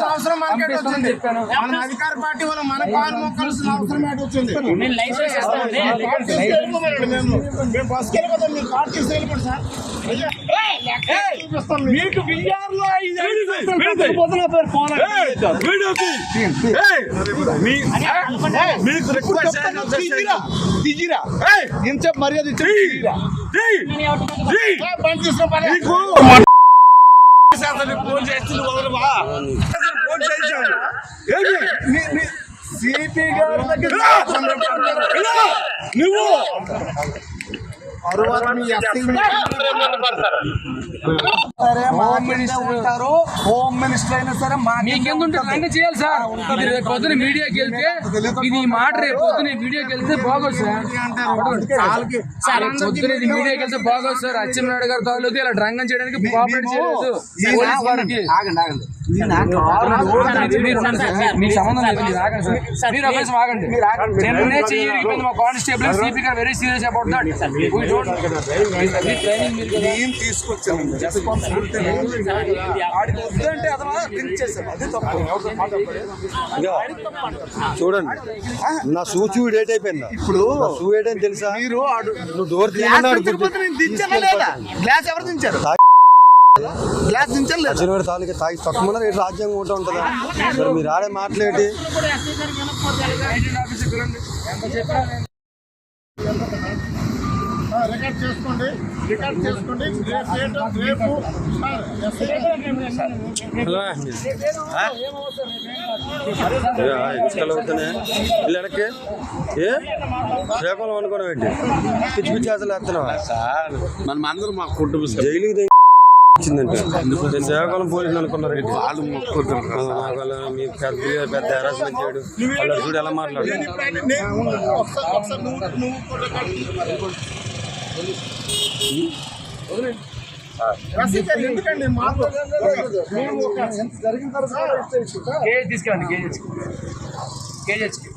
అవసరం మన అధికార పార్టీ వల్ల మన కాలు మొక్కాల్సిన అవసరం వచ్చింది. మేము బస్కి వెళ్ళిపోతాం, మీరు కార్ తీసి వెళ్ళిపోండి సార్. మీకు బిల్లార్లో మీకు రిక్వెస్ట్ ఇంత మర్యాద ఫోన్ చేస్తుంది సిపి గారి దగ్గర నువ్వు హోమ్ మినిస్టర్ అయినా సరే మీకెందుంటే చేయాలి సార్. ఇది రేపు పొద్దున మీడియాకి వెళ్తే ఇది మాట రేపు పొద్దున మీడియాకి వెళ్తే బాగోదు సార్. పొద్దున ఇది మీడియాకి వెళ్తే బాగోదు సార్. అచ్చెన్నాయుడు గారి తాలూకు ఇలా డ్రంగం చేయడానికి కోఆపరేట్ చేయలేదు వారికి. మీకు సంబంధం లేదు, మీరు ఆగండి సార్. మీరు అవకాశం ఆగండి. నిన్నే చెయ్యి మా కానిస్టేబుల్ సిపి గారు very serious about that. Training తీసుకొచ్చాను చూడండి, నా సూచు డేట్ అయిపోయిందా? ఇప్పుడు షూ డేట్ అని తెలుసా? మీరు నువ్వు డోర్ తీయమన్నాడు. గ్లాస్ ఎవరు దించారు? గ్లాస్ దించారు తాలూకా తాగి తక్కువ రేటు రాజ్యాంగం ఒకటి ఉంటుందా? మరి మీరు ఆడే మాట్లాడి రికార్డ్ చేసుకోండి. రేపు వెనక్కి శ్రీకాకుళం అనుకోవడం ఏంటి? పిచ్చి పిచ్చి అసలు వేస్తున్నావా సార్? మనం అందరం మా కుటుంబ జైలుకి వచ్చిందంటే శ్రీకాకుళం పోలీసులు అనుకున్నారు. వాళ్ళు మీ పెద్ద హెరాస్మెంట్ చేయడు. వాళ్ళు చూడు ఎలా మాట్లాడు. ఎందుకండి జరిగిన తర్వాత తీసుకెళ్ళండి కేజీహెచ్కి.